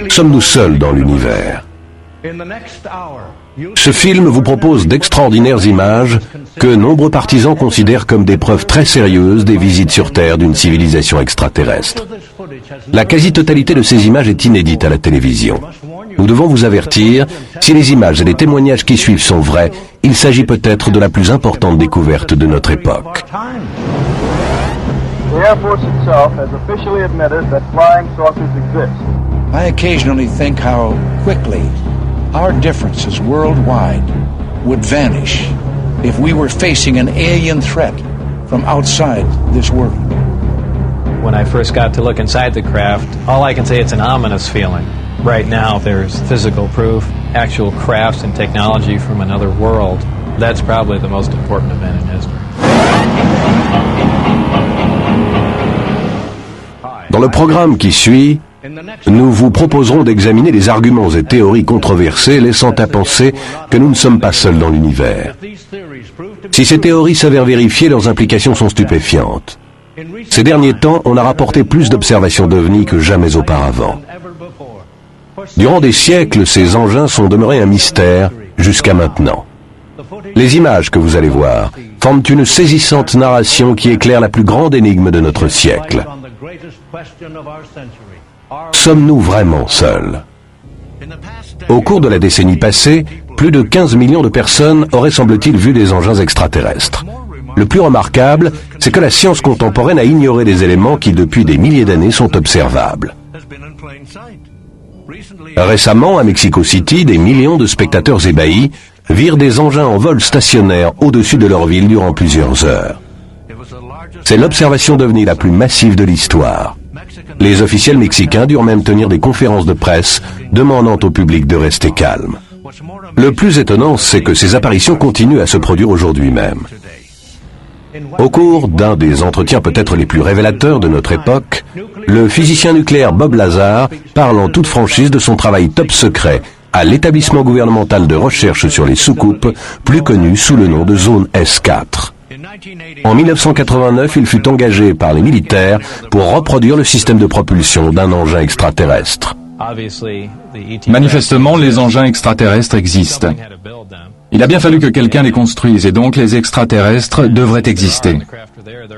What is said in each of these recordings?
Sommes-nous seuls dans l'univers? Ce film vous propose d'extraordinaires images que nombreux partisans considèrent comme des preuves très sérieuses des visites sur Terre d'une civilisation extraterrestre. La quasi-totalité de ces images est inédite à la télévision. Nous devons vous avertir, si les images et les témoignages qui suivent sont vrais, il s'agit peut-être de la plus importante découverte de notre époque. The Air Force itself has officially admitted that flying saucers exist. I occasionally think how quickly our differences worldwide would vanish if we were facing an alien threat from outside this world. When I first got to look inside the craft, all I can say it's an ominous feeling. Right now there's physical proof, actual crafts and technology from another world. That's probably the most important event in history. Dans le programme qui suit, nous vous proposerons d'examiner les arguments et théories controversées laissant à penser que nous ne sommes pas seuls dans l'univers. Si ces théories s'avèrent vérifiées, leurs implications sont stupéfiantes. Ces derniers temps, on a rapporté plus d'observations d'OVNI que jamais auparavant. Durant des siècles, ces engins sont demeurés un mystère jusqu'à maintenant. Les images que vous allez voir forment une saisissante narration qui éclaire la plus grande énigme de notre siècle. Sommes-nous vraiment seuls? Au cours de la décennie passée, plus de 15 millions de personnes auraient, semble-t-il, vu des engins extraterrestres. Le plus remarquable, c'est que la science contemporaine a ignoré des éléments qui, depuis des milliers d'années, sont observables. Récemment, à Mexico City, des millions de spectateurs ébahis virent des engins en vol stationnaire au-dessus de leur ville durant plusieurs heures. C'est l'observation d'OVNI la plus massive de l'histoire. Les officiels mexicains durent même tenir des conférences de presse demandant au public de rester calme. Le plus étonnant, c'est que ces apparitions continuent à se produire aujourd'hui même. Au cours d'un des entretiens peut-être les plus révélateurs de notre époque, le physicien nucléaire Bob Lazar parle en toute franchise de son travail top secret à l'établissement gouvernemental de recherche sur les soucoupes, plus connu sous le nom de Zone S4. En 1989, il fut engagé par les militaires pour reproduire le système de propulsion d'un engin extraterrestre. Manifestement, les engins extraterrestres existent. Il a bien fallu que quelqu'un les construise, et donc les extraterrestres devraient exister.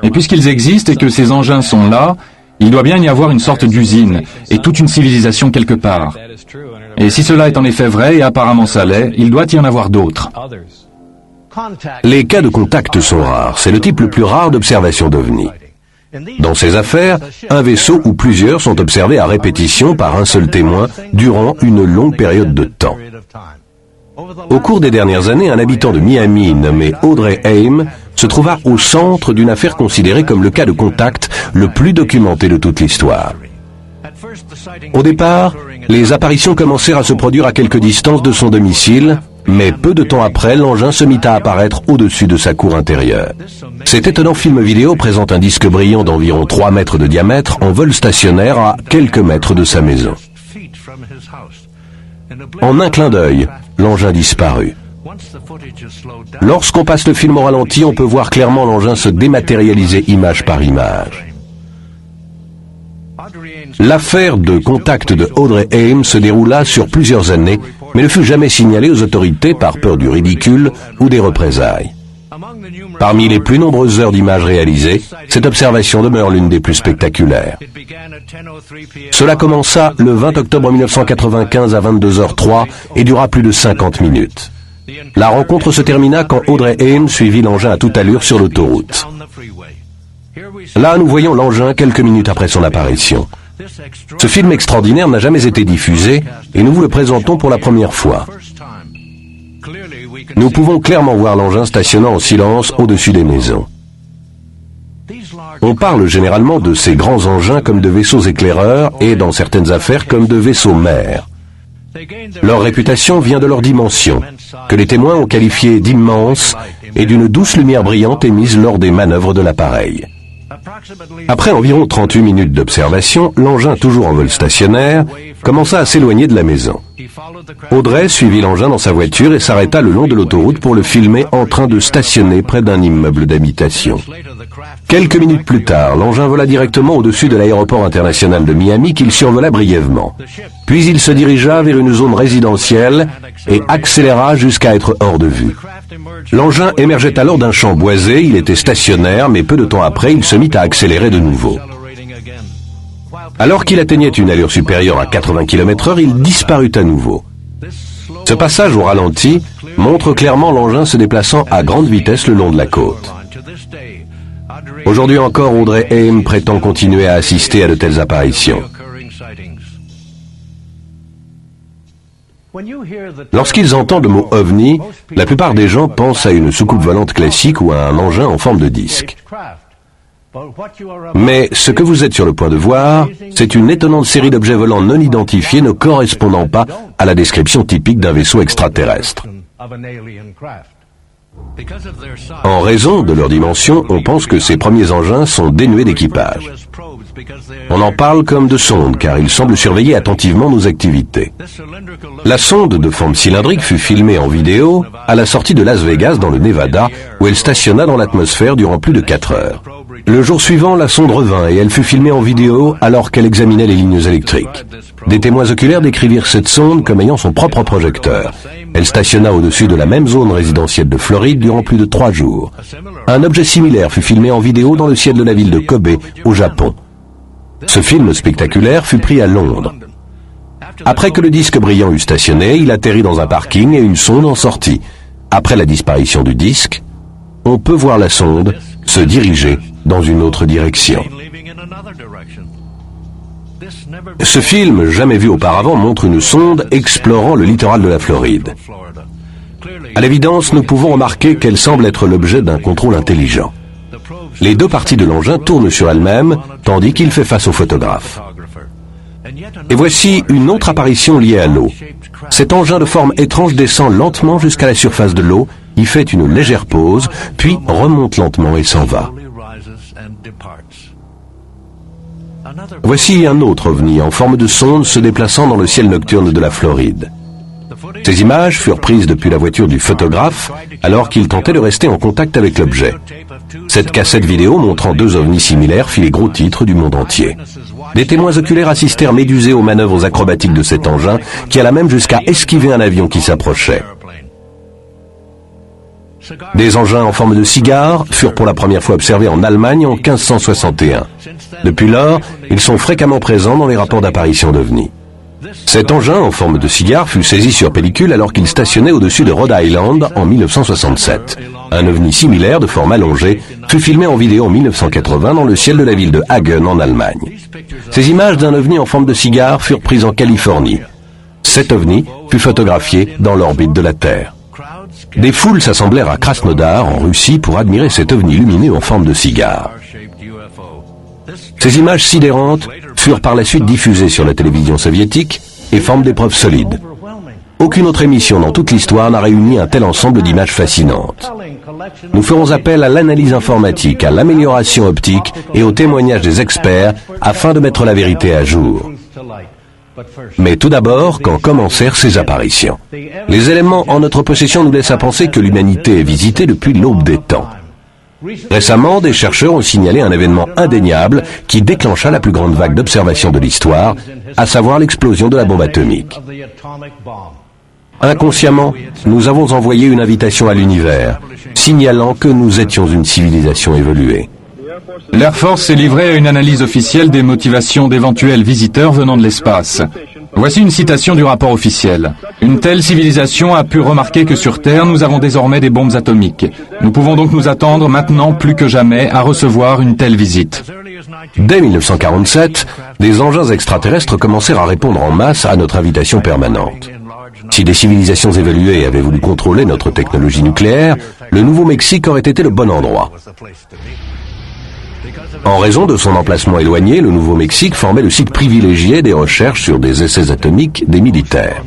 Et puisqu'ils existent et que ces engins sont là, il doit bien y avoir une sorte d'usine, et toute une civilisation quelque part. Et si cela est en effet vrai, et apparemment ça l'est, il doit y en avoir d'autres. Les cas de contact sont rares, c'est le type le plus rare d'observation d'OVNI. Dans ces affaires, un vaisseau ou plusieurs sont observés à répétition par un seul témoin durant une longue période de temps. Au cours des dernières années, un habitant de Miami nommé Audrey Haim se trouva au centre d'une affaire considérée comme le cas de contact le plus documenté de toute l'histoire. Au départ, les apparitions commencèrent à se produire à quelque distance de son domicile, mais peu de temps après, l'engin se mit à apparaître au-dessus de sa cour intérieure. Cet étonnant film vidéo présente un disque brillant d'environ 3 mètres de diamètre en vol stationnaire à quelques mètres de sa maison. En un clin d'œil, l'engin disparut. Lorsqu'on passe le film au ralenti, on peut voir clairement l'engin se dématérialiser image par image. L'affaire de contact de Audrey Haim se déroula sur plusieurs années, mais ne fut jamais signalée aux autorités par peur du ridicule ou des représailles. Parmi les plus nombreuses heures d'images réalisées, cette observation demeure l'une des plus spectaculaires. Cela commença le 20 octobre 1995 à 22h03 et dura plus de 50 minutes. La rencontre se termina quand Audrey Haim suivit l'engin à toute allure sur l'autoroute. Là, nous voyons l'engin quelques minutes après son apparition. Ce film extraordinaire n'a jamais été diffusé et nous vous le présentons pour la première fois. Nous pouvons clairement voir l'engin stationnant en silence au-dessus des maisons. On parle généralement de ces grands engins comme de vaisseaux éclaireurs et, dans certaines affaires, comme de vaisseaux mers. Leur réputation vient de leur dimension, que les témoins ont qualifiée d'immense et d'une douce lumière brillante émise lors des manœuvres de l'appareil. Après environ 38 minutes d'observation, l'engin, toujours en vol stationnaire, commença à s'éloigner de la maison. Audrey suivit l'engin dans sa voiture et s'arrêta le long de l'autoroute pour le filmer en train de stationner près d'un immeuble d'habitation. Quelques minutes plus tard, l'engin vola directement au-dessus de l'aéroport international de Miami qu'il survola brièvement. Puis il se dirigea vers une zone résidentielle et accéléra jusqu'à être hors de vue. L'engin émergeait alors d'un champ boisé, il était stationnaire, mais peu de temps après, il se mit à accélérer de nouveau. Alors qu'il atteignait une allure supérieure à 80 km/h, il disparut à nouveau. Ce passage au ralenti montre clairement l'engin se déplaçant à grande vitesse le long de la côte. Aujourd'hui encore, Audrey Aim prétend continuer à assister à de telles apparitions. Lorsqu'ils entendent le mot ovni, la plupart des gens pensent à une soucoupe volante classique ou à un engin en forme de disque. Mais ce que vous êtes sur le point de voir, c'est une étonnante série d'objets volants non identifiés ne correspondant pas à la description typique d'un vaisseau extraterrestre. En raison de leur dimension, on pense que ces premiers engins sont dénués d'équipage. On en parle comme de sondes, car ils semblent surveiller attentivement nos activités. La sonde de forme cylindrique fut filmée en vidéo à la sortie de Las Vegas dans le Nevada, où elle stationna dans l'atmosphère durant plus de 4 heures. Le jour suivant, la sonde revint et elle fut filmée en vidéo alors qu'elle examinait les lignes électriques. Des témoins oculaires décrivirent cette sonde comme ayant son propre projecteur. Elle stationna au-dessus de la même zone résidentielle de Floride durant plus de 3 jours. Un objet similaire fut filmé en vidéo dans le ciel de la ville de Kobe, au Japon. Ce film spectaculaire fut pris à Londres. Après que le disque brillant eut stationné, il atterrit dans un parking et une sonde en sortit. Après la disparition du disque, on peut voir la sonde se diriger dans une autre direction. Ce film, jamais vu auparavant, montre une sonde explorant le littoral de la Floride. À l'évidence, nous pouvons remarquer qu'elle semble être l'objet d'un contrôle intelligent. Les deux parties de l'engin tournent sur elles-mêmes, tandis qu'il fait face au photographe. Et voici une autre apparition liée à l'eau. Cet engin de forme étrange descend lentement jusqu'à la surface de l'eau, y fait une légère pause, puis remonte lentement et s'en va. Voici un autre ovni en forme de sonde se déplaçant dans le ciel nocturne de la Floride. Ces images furent prises depuis la voiture du photographe alors qu'il tentait de rester en contact avec l'objet. Cette cassette vidéo montrant 2 ovnis similaires fit les gros titres du monde entier. Des témoins oculaires assistèrent médusés aux manœuvres acrobatiques de cet engin qui alla même jusqu'à esquiver un avion qui s'approchait. Des engins en forme de cigare furent pour la première fois observés en Allemagne en 1561. Depuis lors, ils sont fréquemment présents dans les rapports d'apparition d'ovnis. Cet engin en forme de cigare fut saisi sur pellicule alors qu'il stationnait au-dessus de Rhode Island en 1967. Un ovni similaire de forme allongée fut filmé en vidéo en 1980 dans le ciel de la ville de Hagen en Allemagne. Ces images d'un ovni en forme de cigare furent prises en Californie. Cet ovni fut photographié dans l'orbite de la Terre. Des foules s'assemblèrent à Krasnodar en Russie pour admirer cet ovni lumineux en forme de cigare. Ces images sidérantes furent par la suite diffusées sur la télévision soviétique et forment des preuves solides. Aucune autre émission dans toute l'histoire n'a réuni un tel ensemble d'images fascinantes. Nous ferons appel à l'analyse informatique, à l'amélioration optique et au témoignage des experts afin de mettre la vérité à jour. Mais tout d'abord, quand commencèrent ces apparitions? Les éléments en notre possession nous laissent à penser que l'humanité est visitée depuis l'aube des temps. Récemment, des chercheurs ont signalé un événement indéniable qui déclencha la plus grande vague d'observation de l'histoire, à savoir l'explosion de la bombe atomique. Inconsciemment, nous avons envoyé une invitation à l'univers, signalant que nous étions une civilisation évoluée. L'Air Force s'est livré à une analyse officielle des motivations d'éventuels visiteurs venant de l'espace. Voici une citation du rapport officiel. Une telle civilisation a pu remarquer que sur Terre, nous avons désormais des bombes atomiques. Nous pouvons donc nous attendre maintenant plus que jamais à recevoir une telle visite. Dès 1947, des engins extraterrestres commencèrent à répondre en masse à notre invitation permanente. Si des civilisations évoluées avaient voulu contrôler notre technologie nucléaire, le Nouveau-Mexique aurait été le bon endroit. En raison de son emplacement éloigné, le Nouveau-Mexique formait le site privilégié des recherches sur des essais atomiques des militaires.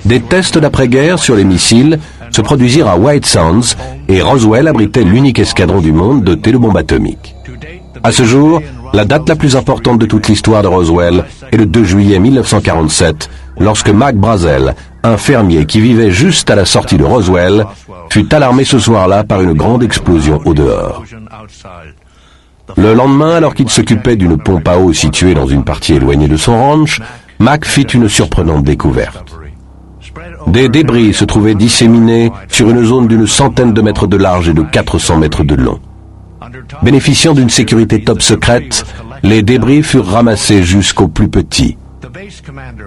Des tests d'après-guerre sur les missiles se produisirent à White Sands et Roswell abritait l'unique escadron du monde doté de bombes atomiques. À ce jour, la date la plus importante de toute l'histoire de Roswell est le 2 juillet 1947, lorsque Mac Brazel, un fermier qui vivait juste à la sortie de Roswell, fut alarmé ce soir-là par une grande explosion au dehors. Le lendemain, alors qu'il s'occupait d'une pompe à eau située dans une partie éloignée de son ranch, Mac fit une surprenante découverte. Des débris se trouvaient disséminés sur une zone d'une centaine de mètres de large et de 400 mètres de long. Bénéficiant d'une sécurité top secrète, les débris furent ramassés jusqu'au plus petit.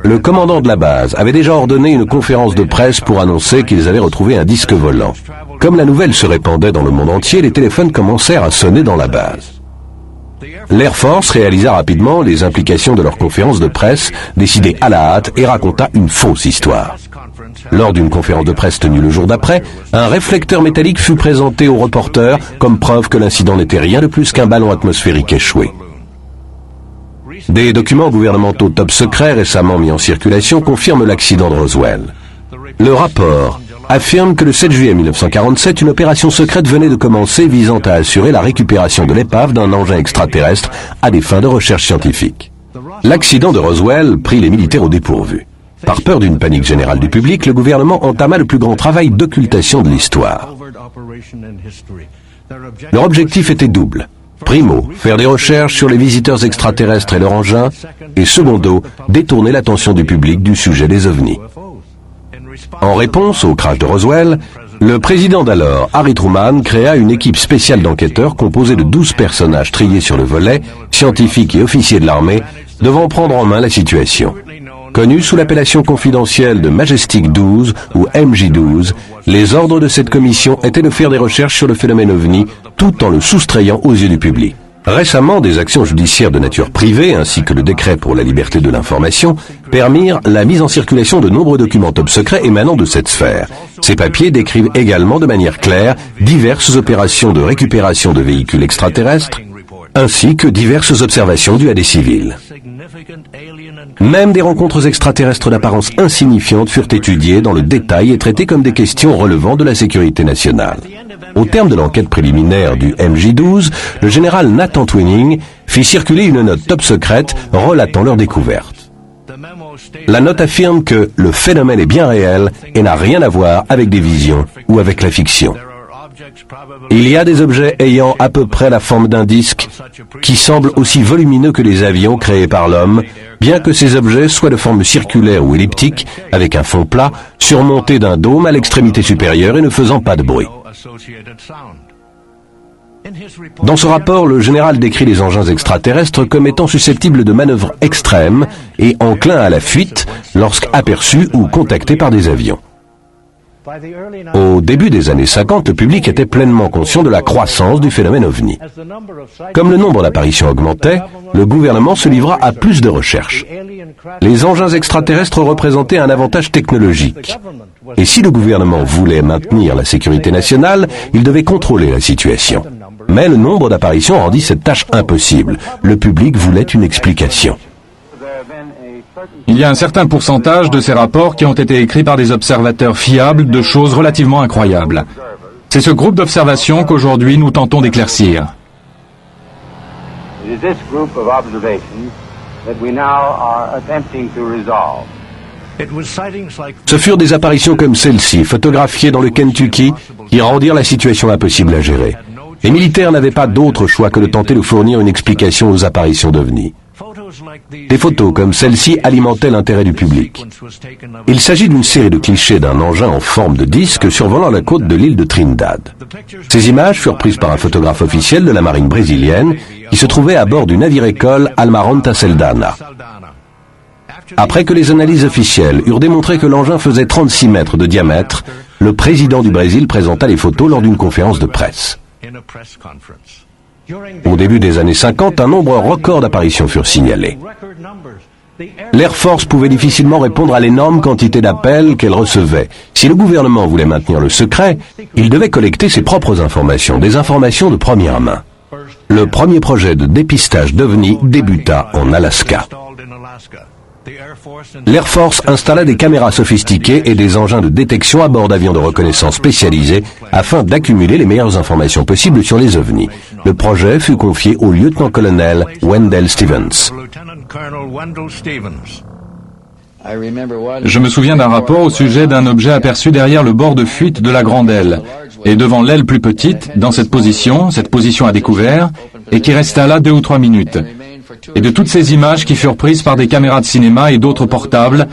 Le commandant de la base avait déjà ordonné une conférence de presse pour annoncer qu'ils avaient retrouvé un disque volant. Comme la nouvelle se répandait dans le monde entier, les téléphones commencèrent à sonner dans la base. L'Air Force réalisa rapidement les implications de leur conférence de presse, décidée à la hâte, et raconta une fausse histoire. Lors d'une conférence de presse tenue le jour d'après, un réflecteur métallique fut présenté aux reporters comme preuve que l'incident n'était rien de plus qu'un ballon atmosphérique échoué. Des documents gouvernementaux top secrets récemment mis en circulation confirment l'accident de Roswell. Le rapport affirme que le 7 juillet 1947, une opération secrète venait de commencer visant à assurer la récupération de l'épave d'un engin extraterrestre à des fins de recherche scientifique. L'accident de Roswell prit les militaires au dépourvu. Par peur d'une panique générale du public, le gouvernement entama le plus grand travail d'occultation de l'histoire. Leur objectif était double. Primo, faire des recherches sur les visiteurs extraterrestres et leur engin, et secondo, détourner l'attention du public du sujet des ovnis. En réponse au crash de Roswell, le président d'alors, Harry Truman, créa une équipe spéciale d'enquêteurs composée de 12 personnages triés sur le volet, scientifiques et officiers de l'armée, devant prendre en main la situation. Connus sous l'appellation confidentielle de Majestic 12 ou MJ-12, les ordres de cette commission étaient de faire des recherches sur le phénomène OVNI tout en le soustrayant aux yeux du public. Récemment, des actions judiciaires de nature privée ainsi que le décret pour la liberté de l'information permirent la mise en circulation de nombreux documents top secrets émanant de cette sphère. Ces papiers décrivent également de manière claire diverses opérations de récupération de véhicules extraterrestres ainsi que diverses observations dues à des civils. Même des rencontres extraterrestres d'apparence insignifiante furent étudiées dans le détail et traitées comme des questions relevant de la sécurité nationale. Au terme de l'enquête préliminaire du MJ-12, le général Nathan Twining fit circuler une note top secrète relatant leur découverte. La note affirme que le phénomène est bien réel et n'a rien à voir avec des visions ou avec la fiction. Il y a des objets ayant à peu près la forme d'un disque qui semblent aussi volumineux que les avions créés par l'homme, bien que ces objets soient de forme circulaire ou elliptique, avec un fond plat, surmonté d'un dôme à l'extrémité supérieure et ne faisant pas de bruit. Dans ce rapport, le général décrit les engins extraterrestres comme étant susceptibles de manœuvres extrêmes et enclins à la fuite lorsqu'aperçus ou contactés par des avions. Au début des années 50, le public était pleinement conscient de la croissance du phénomène OVNI. Comme le nombre d'apparitions augmentait, le gouvernement se livra à plus de recherches. Les engins extraterrestres représentaient un avantage technologique. Et si le gouvernement voulait maintenir la sécurité nationale, il devait contrôler la situation. Mais le nombre d'apparitions rendit cette tâche impossible. Le public voulait une explication. Il y a un certain pourcentage de ces rapports qui ont été écrits par des observateurs fiables de choses relativement incroyables. C'est ce groupe d'observation qu'aujourd'hui nous tentons d'éclaircir. Ce furent des apparitions comme celle-ci, photographiées dans le Kentucky, qui rendirent la situation impossible à gérer. Les militaires n'avaient pas d'autre choix que de tenter de fournir une explication aux apparitions d'OVNI. Des photos comme celle-ci alimentaient l'intérêt du public. Il s'agit d'une série de clichés d'un engin en forme de disque survolant la côte de l'île de Trinidad. Ces images furent prises par un photographe officiel de la marine brésilienne qui se trouvait à bord du navire-école Almirante Saldanha. Après que les analyses officielles eurent démontré que l'engin faisait 36 mètres de diamètre, le président du Brésil présenta les photos lors d'une conférence de presse. Au début des années 50, un nombre record d'apparitions furent signalées. L'Air Force pouvait difficilement répondre à l'énorme quantité d'appels qu'elle recevait. Si le gouvernement voulait maintenir le secret, il devait collecter ses propres informations, des informations de première main. Le premier projet de dépistage d'OVNI débuta en Alaska. L'Air Force installa des caméras sophistiquées et des engins de détection à bord d'avions de reconnaissance spécialisés afin d'accumuler les meilleures informations possibles sur les ovnis. Le projet fut confié au lieutenant-colonel Wendell Stevens. Je me souviens d'un rapport au sujet d'un objet aperçu derrière le bord de fuite de la grande aile. Et devant l'aile plus petite, dans cette position à découvert, et qui resta là 2 ou 3 minutes. Et de toutes ces images qui furent prises par des caméras de cinéma et d'autres portables,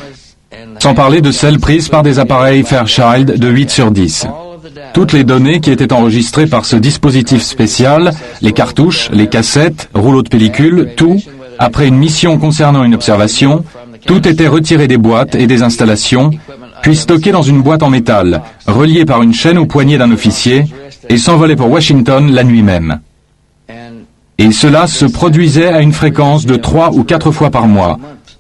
sans parler de celles prises par des appareils Fairchild de 8/10. Toutes les données qui étaient enregistrées par ce dispositif spécial, les cartouches, les cassettes, rouleaux de pellicule, tout, après une mission concernant une observation, tout était retiré des boîtes et des installations, puis stocké dans une boîte en métal, reliée par une chaîne au poignet d'un officier, et s'envolait pour Washington la nuit même. Et cela se produisait à une fréquence de 3 ou 4 fois par mois,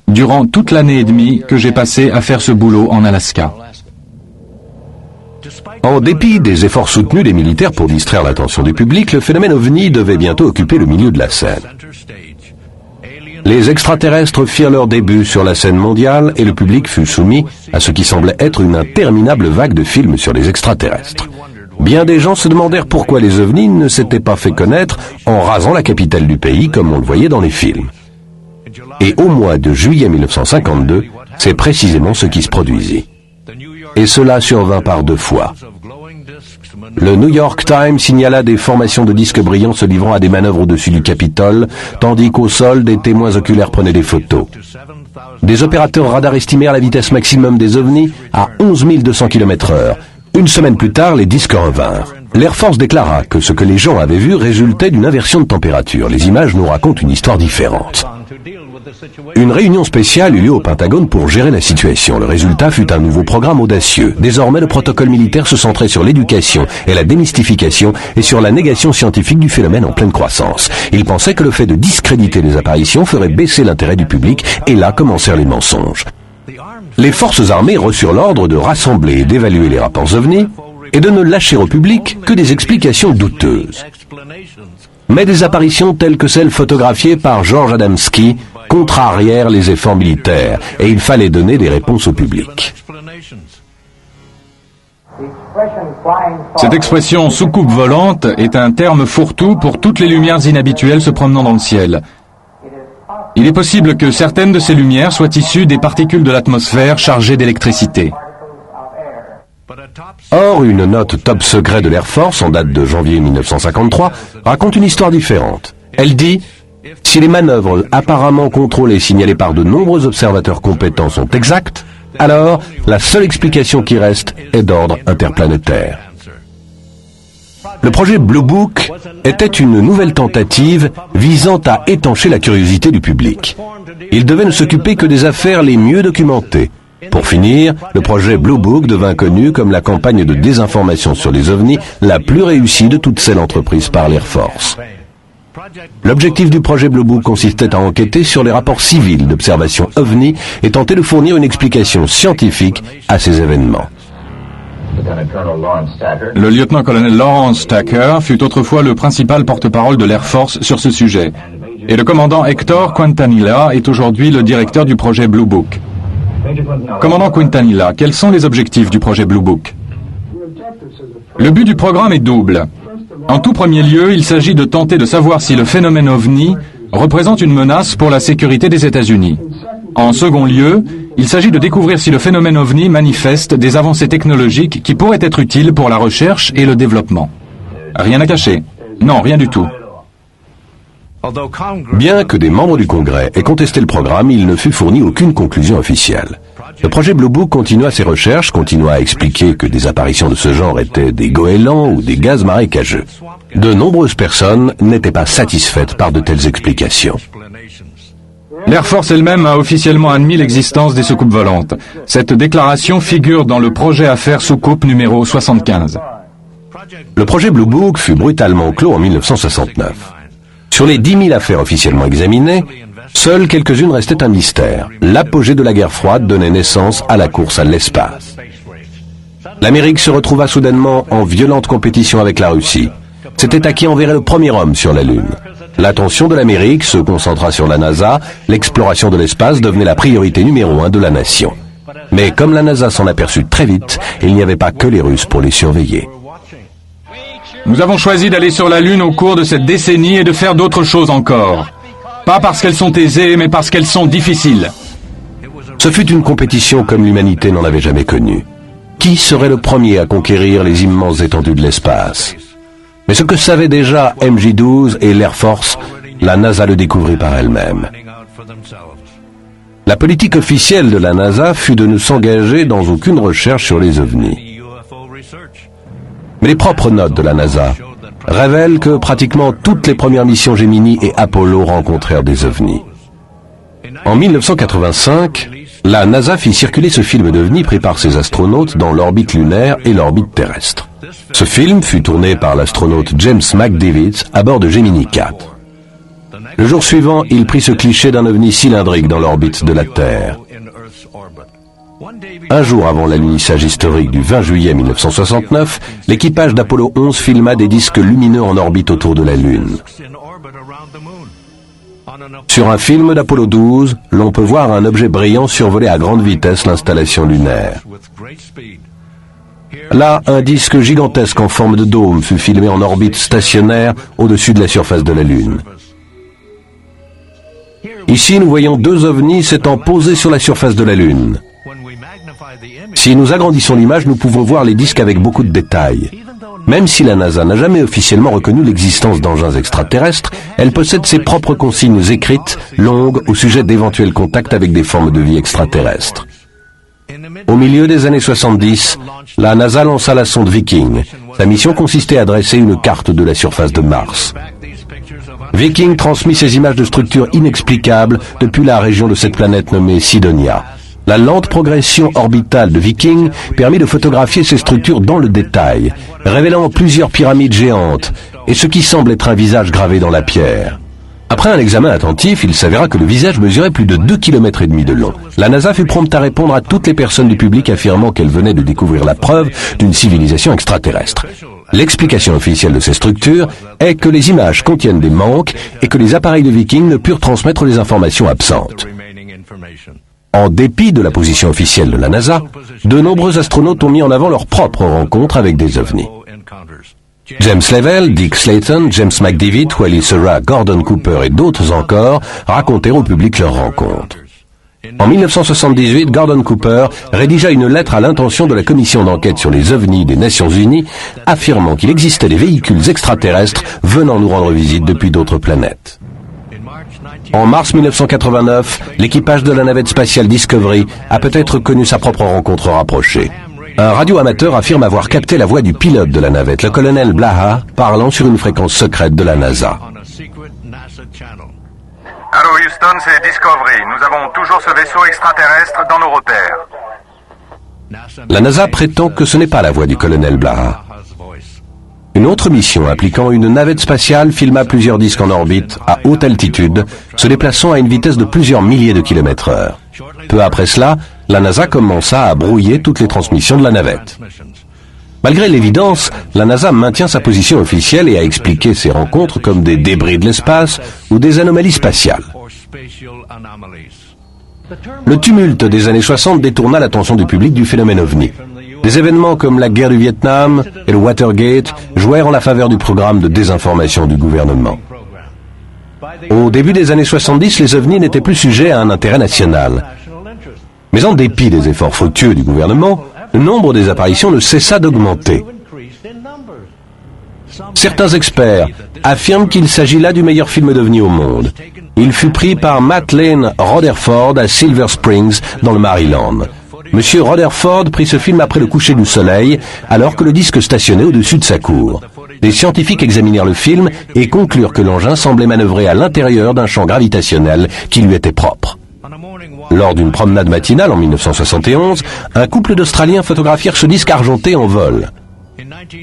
durant toute l'année et demie que j'ai passé à faire ce boulot en Alaska. En dépit des efforts soutenus des militaires pour distraire l'attention du public, le phénomène OVNI devait bientôt occuper le milieu de la scène. Les extraterrestres firent leur début sur la scène mondiale et le public fut soumis à ce qui semblait être une interminable vague de films sur les extraterrestres. Bien des gens se demandèrent pourquoi les ovnis ne s'étaient pas fait connaître en rasant la capitale du pays comme on le voyait dans les films. Et au mois de juillet 1952, c'est précisément ce qui se produisit. Et cela survint par 2 fois. Le New York Times signala des formations de disques brillants se livrant à des manœuvres au-dessus du Capitole, tandis qu'au sol, des témoins oculaires prenaient des photos. Des opérateurs radars estimèrent la vitesse maximum des ovnis à 11 200 km/h. Une semaine plus tard, les disques revinrent. L'Air Force déclara que ce que les gens avaient vu résultait d'une inversion de température. Les images nous racontent une histoire différente. Une réunion spéciale eut lieu au Pentagone pour gérer la situation. Le résultat fut un nouveau programme audacieux. Désormais, le protocole militaire se centrait sur l'éducation et la démystification et sur la négation scientifique du phénomène en pleine croissance. Ils pensaient que le fait de discréditer les apparitions ferait baisser l'intérêt du public et là commencèrent les mensonges. Les forces armées reçurent l'ordre de rassembler et d'évaluer les rapports ovnis et de ne lâcher au public que des explications douteuses. Mais des apparitions telles que celles photographiées par George Adamski contrarièrent les efforts militaires et il fallait donner des réponses au public. Cette expression soucoupe volante est un terme fourre-tout pour toutes les lumières inhabituelles se promenant dans le ciel. Il est possible que certaines de ces lumières soient issues des particules de l'atmosphère chargées d'électricité. Or, une note top secret de l'Air Force, en date de janvier 1953, raconte une histoire différente. Elle dit « Si les manœuvres apparemment contrôlées signalées par de nombreux observateurs compétents sont exactes, alors la seule explication qui reste est d'ordre interplanétaire. » Le projet Blue Book était une nouvelle tentative visant à étancher la curiosité du public. Il devait ne s'occuper que des affaires les mieux documentées. Pour finir, le projet Blue Book devint connu comme la campagne de désinformation sur les ovnis la plus réussie de toutes celles entreprises par l'Air Force. L'objectif du projet Blue Book consistait à enquêter sur les rapports civils d'observation ovni et tenter de fournir une explication scientifique à ces événements. Le lieutenant-colonel Lawrence Tucker fut autrefois le principal porte-parole de l'Air Force sur ce sujet. Et le commandant Hector Quintanilla est aujourd'hui le directeur du projet Blue Book. Commandant Quintanilla, quels sont les objectifs du projet Blue Book? Le but du programme est double. En tout premier lieu, il s'agit de tenter de savoir si le phénomène OVNI représente une menace pour la sécurité des États-Unis. En second lieu, il s'agit de découvrir si le phénomène OVNI manifeste des avancées technologiques qui pourraient être utiles pour la recherche et le développement. Rien à cacher. Non, rien du tout. Bien que des membres du Congrès aient contesté le programme, il ne fut fourni aucune conclusion officielle. Le projet Blue Book continua ses recherches, continua à expliquer que des apparitions de ce genre étaient des goélands ou des gaz marécageux. De nombreuses personnes n'étaient pas satisfaites par de telles explications. L'Air Force elle-même a officiellement admis l'existence des soucoupes volantes. Cette déclaration figure dans le projet affaire soucoupe numéro 75. Le projet Blue Book fut brutalement clos en 1969. Sur les 10 000 affaires officiellement examinées, seules quelques-unes restaient un mystère. L'apogée de la guerre froide donnait naissance à la course à l'espace. L'Amérique se retrouva soudainement en violente compétition avec la Russie. C'était à qui enverrait le premier homme sur la Lune. L'attention de l'Amérique se concentra sur la NASA, l'exploration de l'espace devenait la priorité numéro 1 de la nation. Mais comme la NASA s'en aperçut très vite, il n'y avait pas que les Russes pour les surveiller. Nous avons choisi d'aller sur la Lune au cours de cette décennie et de faire d'autres choses encore. Pas parce qu'elles sont aisées, mais parce qu'elles sont difficiles. Ce fut une compétition comme l'humanité n'en avait jamais connue. Qui serait le premier à conquérir les immenses étendues de l'espace? Mais ce que savaient déjà MJ-12 et l'Air Force, la NASA le découvrit par elle-même. La politique officielle de la NASA fut de ne s'engager dans aucune recherche sur les ovnis. Mais les propres notes de la NASA révèlent que pratiquement toutes les premières missions Gemini et Apollo rencontrèrent des ovnis. En 1985, la NASA fit circuler ce film d'ovnis pris par ses astronautes dans l'orbite lunaire et l'orbite terrestre. Ce film fut tourné par l'astronaute James McDivitt à bord de Gemini 4. Le jour suivant, il prit ce cliché d'un ovni cylindrique dans l'orbite de la Terre. Un jour avant l'alunissage historique du 20 juillet 1969, l'équipage d'Apollo 11 filma des disques lumineux en orbite autour de la Lune. Sur un film d'Apollo 12, l'on peut voir un objet brillant survoler à grande vitesse l'installation lunaire. Là, un disque gigantesque en forme de dôme fut filmé en orbite stationnaire au-dessus de la surface de la Lune. Ici, nous voyons deux ovnis s'étant posés sur la surface de la Lune. Si nous agrandissons l'image, nous pouvons voir les disques avec beaucoup de détails. Même si la NASA n'a jamais officiellement reconnu l'existence d'engins extraterrestres, elle possède ses propres consignes écrites, longues, au sujet d'éventuels contacts avec des formes de vie extraterrestres. Au milieu des années 70, la NASA lança la sonde Viking. Sa mission consistait à dresser une carte de la surface de Mars. Viking transmit ces images de structures inexplicables depuis la région de cette planète nommée Sidonia. La lente progression orbitale de Viking permit de photographier ces structures dans le détail, révélant plusieurs pyramides géantes et ce qui semble être un visage gravé dans la pierre. Après un examen attentif, il s'avéra que le visage mesurait plus de 2,5 km de long. La NASA fut prompte à répondre à toutes les personnes du public affirmant qu'elle venait de découvrir la preuve d'une civilisation extraterrestre. L'explication officielle de ces structures est que les images contiennent des manques et que les appareils de Viking ne purent transmettre les informations absentes. En dépit de la position officielle de la NASA, de nombreux astronautes ont mis en avant leur propre rencontre avec des ovnis. James Lovell, Dick Slayton, James McDivitt, Wally Schirra, Gordon Cooper et d'autres encore racontèrent au public leur rencontre. En 1978, Gordon Cooper rédigea une lettre à l'intention de la commission d'enquête sur les ovnis des Nations Unies, affirmant qu'il existait des véhicules extraterrestres venant nous rendre visite depuis d'autres planètes. En mars 1989, l'équipage de la navette spatiale Discovery a peut-être connu sa propre rencontre rapprochée. Un radioamateur affirme avoir capté la voix du pilote de la navette, le colonel Blaha, parlant sur une fréquence secrète de la NASA. Allô Houston, c'est Discovery. Nous avons toujours ce vaisseau extraterrestre dans nos repères. La NASA prétend que ce n'est pas la voix du colonel Blaha. Une autre mission impliquant une navette spatiale filma plusieurs disques en orbite à haute altitude, se déplaçant à une vitesse de plusieurs milliers de km/h. Peu après cela, la NASA commença à brouiller toutes les transmissions de la navette. Malgré l'évidence, la NASA maintient sa position officielle et a expliqué ces rencontres comme des débris de l'espace ou des anomalies spatiales. Le tumulte des années 60 détourna l'attention du public du phénomène ovni. Des événements comme la guerre du Vietnam et le Watergate jouèrent en la faveur du programme de désinformation du gouvernement. Au début des années 70, les ovnis n'étaient plus sujets à un intérêt national. Mais en dépit des efforts fructueux du gouvernement, le nombre des apparitions ne cessa d'augmenter. Certains experts affirment qu'il s'agit là du meilleur film d'ovni au monde. Il fut pris par Matt Lane Rutherford à Silver Springs, dans le Maryland. Monsieur Rutherford prit ce film après le coucher du soleil, alors que le disque stationnait au-dessus de sa cour. Des scientifiques examinèrent le film et conclurent que l'engin semblait manœuvrer à l'intérieur d'un champ gravitationnel qui lui était propre. Lors d'une promenade matinale en 1971, un couple d'Australiens photographièrent ce disque argenté en vol.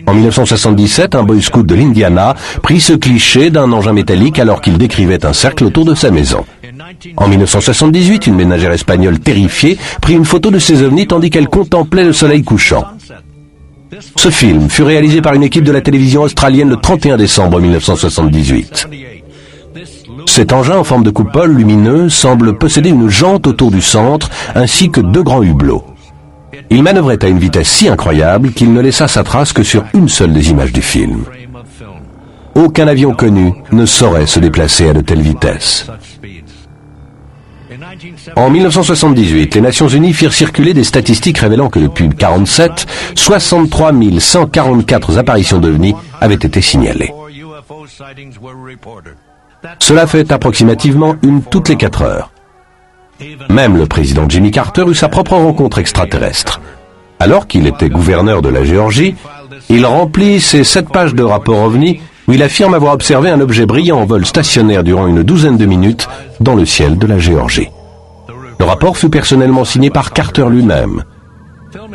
En 1977, un boy scout de l'Indiana prit ce cliché d'un engin métallique alors qu'il décrivait un cercle autour de sa maison. En 1978, une ménagère espagnole terrifiée prit une photo de ces ovnis tandis qu'elle contemplait le soleil couchant. Ce film fut réalisé par une équipe de la télévision australienne le 31 décembre 1978. Cet engin en forme de coupole lumineux semble posséder une jante autour du centre ainsi que deux grands hublots. Il manœuvrait à une vitesse si incroyable qu'il ne laissa sa trace que sur une seule des images du film. Aucun avion connu ne saurait se déplacer à de telles vitesses. En 1978, les Nations Unies firent circuler des statistiques révélant que depuis 1947, 63 144 apparitions d'OVNI avaient été signalées. Cela fait approximativement une toutes les 4 heures. Même le président Jimmy Carter eut sa propre rencontre extraterrestre. Alors qu'il était gouverneur de la Géorgie, il remplit ses 7 pages de rapport OVNI où il affirme avoir observé un objet brillant en vol stationnaire durant une douzaine de minutes dans le ciel de la Géorgie. Le rapport fut personnellement signé par Carter lui-même.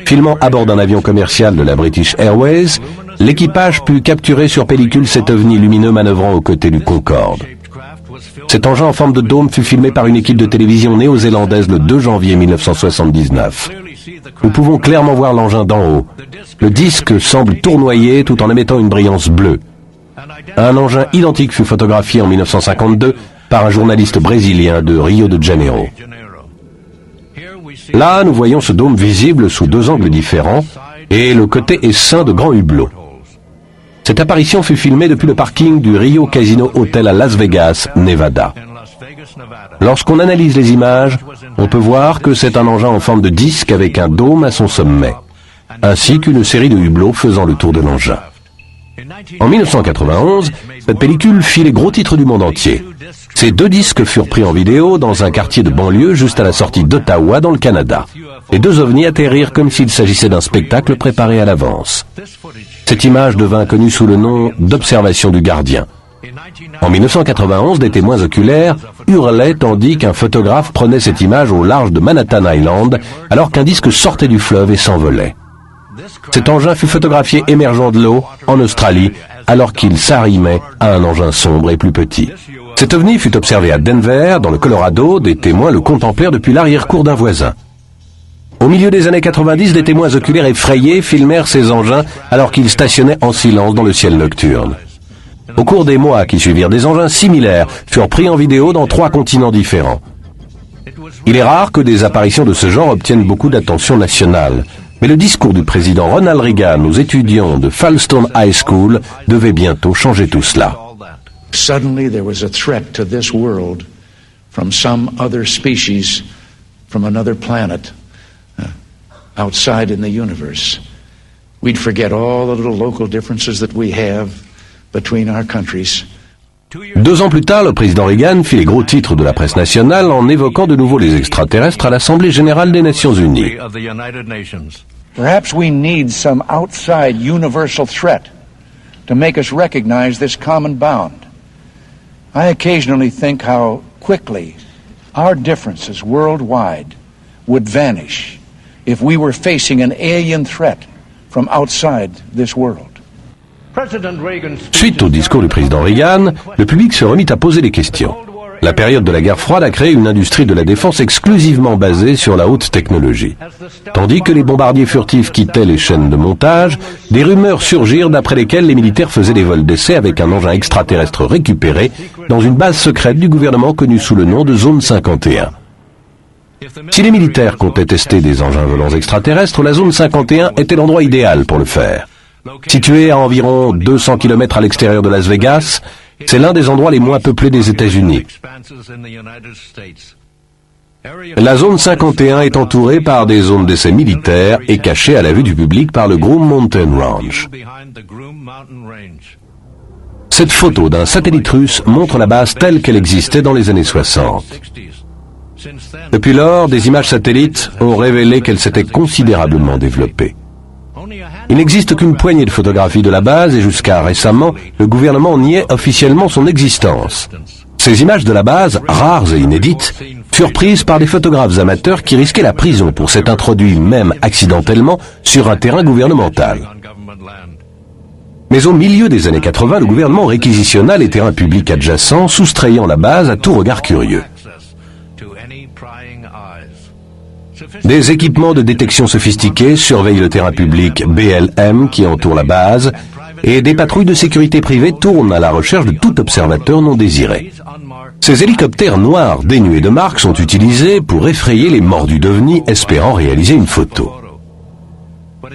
Filmant à bord d'un avion commercial de la British Airways, l'équipage put capturer sur pellicule cet ovni lumineux manœuvrant aux côtés du Concorde. Cet engin en forme de dôme fut filmé par une équipe de télévision néo-zélandaise le 2 janvier 1979. Nous pouvons clairement voir l'engin d'en haut. Le disque semble tournoyer tout en émettant une brillance bleue. Un engin identique fut photographié en 1952 par un journaliste brésilien de Rio de Janeiro. Là, nous voyons ce dôme visible sous 2 angles différents et le côté essaim de grands hublots. Cette apparition fut filmée depuis le parking du Rio Casino Hotel à Las Vegas, Nevada. Lorsqu'on analyse les images, on peut voir que c'est un engin en forme de disque avec un dôme à son sommet, ainsi qu'une série de hublots faisant le tour de l'engin. En 1991, cette pellicule fit les gros titres du monde entier. Ces 2 disques furent pris en vidéo dans un quartier de banlieue juste à la sortie d'Ottawa dans le Canada. Les 2 ovnis atterrirent comme s'il s'agissait d'un spectacle préparé à l'avance. Cette image devint connue sous le nom d'observation du gardien. En 1991, des témoins oculaires hurlaient tandis qu'un photographe prenait cette image au large de Manhattan Island alors qu'un disque sortait du fleuve et s'envolait. Cet engin fut photographié émergeant de l'eau en Australie alors qu'il s'arrimait à un engin sombre et plus petit. Cet ovni fut observé à Denver, dans le Colorado. Des témoins le contemplèrent depuis l'arrière-cour d'un voisin. Au milieu des années 90, des témoins oculaires effrayés filmèrent ces engins alors qu'ils stationnaient en silence dans le ciel nocturne. Au cours des mois qui suivirent, des engins similaires furent pris en vidéo dans 3 continents différents. Il est rare que des apparitions de ce genre obtiennent beaucoup d'attention nationale, mais le discours du président Ronald Reagan aux étudiants de Falstone High School devait bientôt changer tout cela. Suddenly there was a threat to this world from some other species, from another planet, outside in the universe. We'd forget all the little local differences that we have between our countries. 2 ans plus tard, le président Reagan fit les gros titres de la presse nationale en évoquant de nouveau les extraterrestres à l'Assemblée générale des Nations unies. Perhaps we need some outside universal threat to make us recognize this common bound. I occasionally think how quickly our differences worldwide would vanish if we were facing an alien threat from outside this world. Suite au discours du président Reagan, le public se remit à poser des questions. La période de la guerre froide a créé une industrie de la défense exclusivement basée sur la haute technologie. Tandis que les bombardiers furtifs quittaient les chaînes de montage, des rumeurs surgirent d'après lesquelles les militaires faisaient des vols d'essai avec un engin extraterrestre récupéré dans une base secrète du gouvernement connue sous le nom de Zone 51. Si les militaires comptaient tester des engins volants extraterrestres, la Zone 51 était l'endroit idéal pour le faire. Situé à environ 200 km à l'extérieur de Las Vegas, c'est l'un des endroits les moins peuplés des États-Unis. La zone 51 est entourée par des zones d'essai militaires et cachée à la vue du public par le Groom Mountain Ranch. Cette photo d'un satellite russe montre la base telle qu'elle existait dans les années 60. Depuis lors, des images satellites ont révélé qu'elle s'était considérablement développée. Il n'existe qu'une poignée de photographies de la base et jusqu'à récemment, le gouvernement niait officiellement son existence. Ces images de la base, rares et inédites, furent prises par des photographes amateurs qui risquaient la prison pour s'être introduits, même accidentellement, sur un terrain gouvernemental. Mais au milieu des années 80, le gouvernement réquisitionna les terrains publics adjacents, soustrayant la base à tout regard curieux. Des équipements de détection sophistiqués surveillent le terrain public BLM qui entoure la base et des patrouilles de sécurité privée tournent à la recherche de tout observateur non désiré. Ces hélicoptères noirs dénués de marques sont utilisés pour effrayer les mordus d'OVNI espérant réaliser une photo.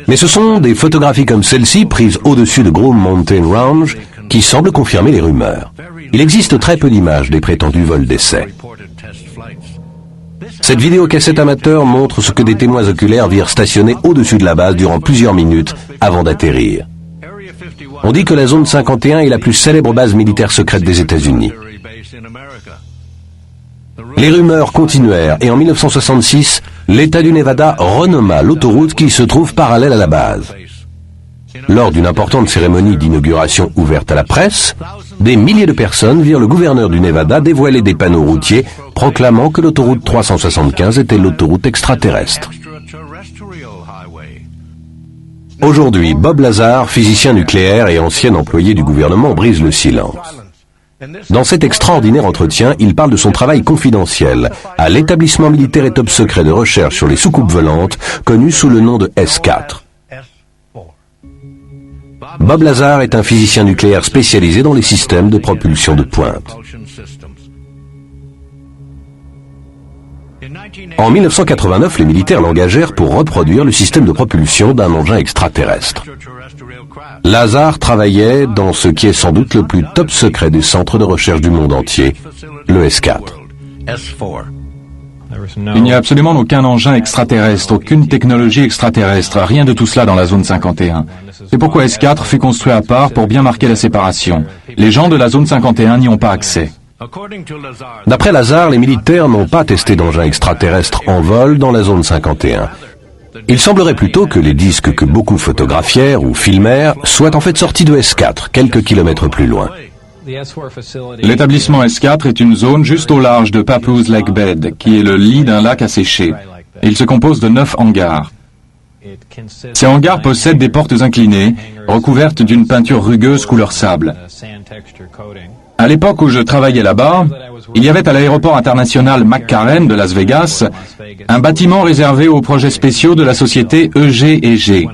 Mais ce sont des photographies comme celle-ci prises au-dessus de Groom Mountain Ranch qui semblent confirmer les rumeurs. Il existe très peu d'images des prétendus vols d'essai. Cette vidéocassette amateur montre ce que des témoins oculaires virent stationner au-dessus de la base durant plusieurs minutes avant d'atterrir. On dit que la zone 51 est la plus célèbre base militaire secrète des États-Unis. Les rumeurs continuèrent et en 1966, l'État du Nevada renomma l'autoroute qui se trouve parallèle à la base. Lors d'une importante cérémonie d'inauguration ouverte à la presse, des milliers de personnes virent le gouverneur du Nevada dévoiler des panneaux routiers proclamant que l'autoroute 375 était l'autoroute extraterrestre. Aujourd'hui, Bob Lazar, physicien nucléaire et ancien employé du gouvernement, brise le silence. Dans cet extraordinaire entretien, il parle de son travail confidentiel à l'établissement militaire et top secret de recherche sur les soucoupes volantes, connu sous le nom de S4. Bob Lazar est un physicien nucléaire spécialisé dans les systèmes de propulsion de pointe. En 1989, les militaires l'engagèrent pour reproduire le système de propulsion d'un engin extraterrestre. Lazar travaillait dans ce qui est sans doute le plus top secret des centres de recherche du monde entier, le S4. Il n'y a absolument aucun engin extraterrestre, aucune technologie extraterrestre, rien de tout cela dans la zone 51. C'est pourquoi S4 fut construit à part pour bien marquer la séparation. Les gens de la zone 51 n'y ont pas accès. D'après Lazar, les militaires n'ont pas testé d'engins extraterrestres en vol dans la zone 51. Il semblerait plutôt que les disques que beaucoup photographièrent ou filmèrent soient en fait sortis de S4, quelques kilomètres plus loin. L'établissement S4 est une zone juste au large de Papoose Lake Bed, qui est le lit d'un lac asséché. Il se compose de 9 hangars. Ces hangars possèdent des portes inclinées, recouvertes d'une peinture rugueuse couleur sable. À l'époque où je travaillais là-bas, il y avait à l'aéroport international McCarran de Las Vegas un bâtiment réservé aux projets spéciaux de la société EG&G.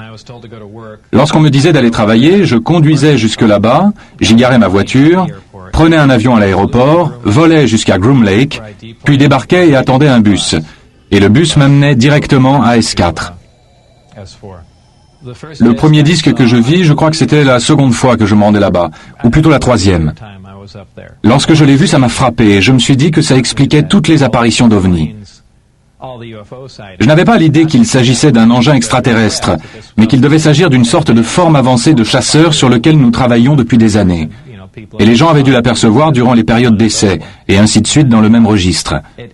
Lorsqu'on me disait d'aller travailler, je conduisais jusque là-bas, j'y garais ma voiture, prenais un avion à l'aéroport, volais jusqu'à Groom Lake, puis débarquais et attendais un bus. Et le bus m'amenait directement à S4. Le premier disque que je vis, je crois que c'était la seconde fois que je me rendais là-bas, ou plutôt la troisième. Lorsque je l'ai vu, ça m'a frappé et je me suis dit que ça expliquait toutes les apparitions d'OVNI. Je n'avais pas l'idée qu'il s'agissait d'un engin extraterrestre, mais qu'il devait s'agir d'une sorte de forme avancée de chasseur sur lequel nous travaillons depuis des années. Et les gens avaient dû l'apercevoir durant les périodes d'essai, et ainsi de suite dans le même registre. Et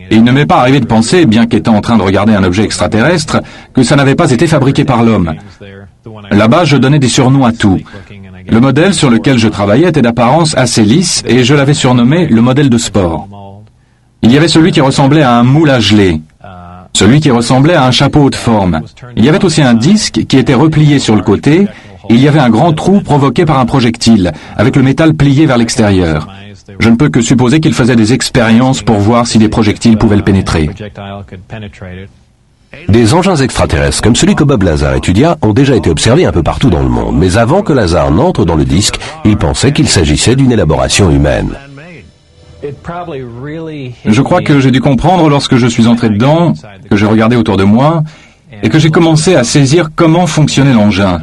il ne m'est pas arrivé de penser, bien qu'étant en train de regarder un objet extraterrestre, que ça n'avait pas été fabriqué par l'homme. Là-bas, je donnais des surnoms à tout. Le modèle sur lequel je travaillais était d'apparence assez lisse, et je l'avais surnommé le modèle de sport. Il y avait celui qui ressemblait à un moule à geler, celui qui ressemblait à un chapeau haute forme. Il y avait aussi un disque qui était replié sur le côté, et il y avait un grand trou provoqué par un projectile, avec le métal plié vers l'extérieur. Je ne peux que supposer qu'il faisait des expériences pour voir si des projectiles pouvaient le pénétrer. Des engins extraterrestres comme celui que Bob Lazar étudia ont déjà été observés un peu partout dans le monde, mais avant que Lazar n'entre dans le disque, il pensait qu'il s'agissait d'une élaboration humaine. Je crois que j'ai dû comprendre lorsque je suis entré dedans, que j'ai regardé autour de moi, et que j'ai commencé à saisir comment fonctionnait l'engin,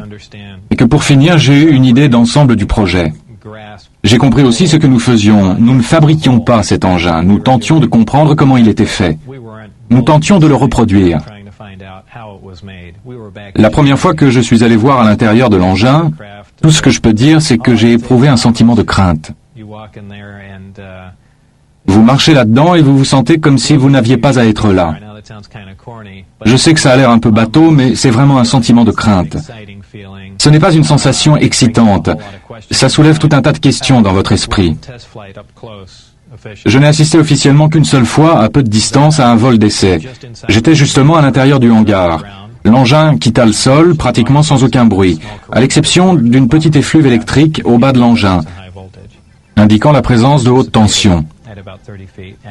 et que pour finir, j'ai eu une idée d'ensemble du projet. J'ai compris aussi ce que nous faisions. Nous ne fabriquions pas cet engin, nous tentions de comprendre comment il était fait. Nous tentions de le reproduire. La première fois que je suis allé voir à l'intérieur de l'engin, tout ce que je peux dire, c'est que j'ai éprouvé un sentiment de crainte. Vous marchez là-dedans et vous vous sentez comme si vous n'aviez pas à être là. Je sais que ça a l'air un peu bateau, mais c'est vraiment un sentiment de crainte. Ce n'est pas une sensation excitante. Ça soulève tout un tas de questions dans votre esprit. Je n'ai assisté officiellement qu'une seule fois, à peu de distance, à un vol d'essai. J'étais justement à l'intérieur du hangar. L'engin quitta le sol pratiquement sans aucun bruit, à l'exception d'une petite effluve électrique au bas de l'engin, indiquant la présence de haute tension.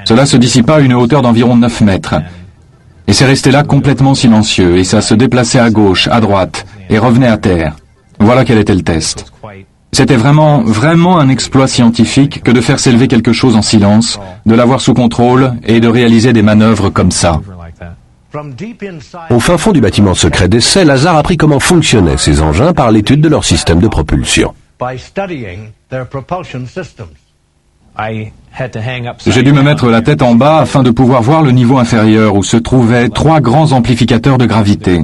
Cela se dissipa à une hauteur d'environ 9 mètres. Et c'est resté là complètement silencieux, et ça se déplaçait à gauche, à droite, et revenait à terre. Voilà quel était le test. C'était vraiment un exploit scientifique que de faire s'élever quelque chose en silence, de l'avoir sous contrôle et de réaliser des manœuvres comme ça. Au fin fond du bâtiment secret d'essai, Lazar apprit comment fonctionnaient ces engins par l'étude de leur système de propulsion. J'ai dû me mettre la tête en bas afin de pouvoir voir le niveau inférieur où se trouvaient 3 grands amplificateurs de gravité.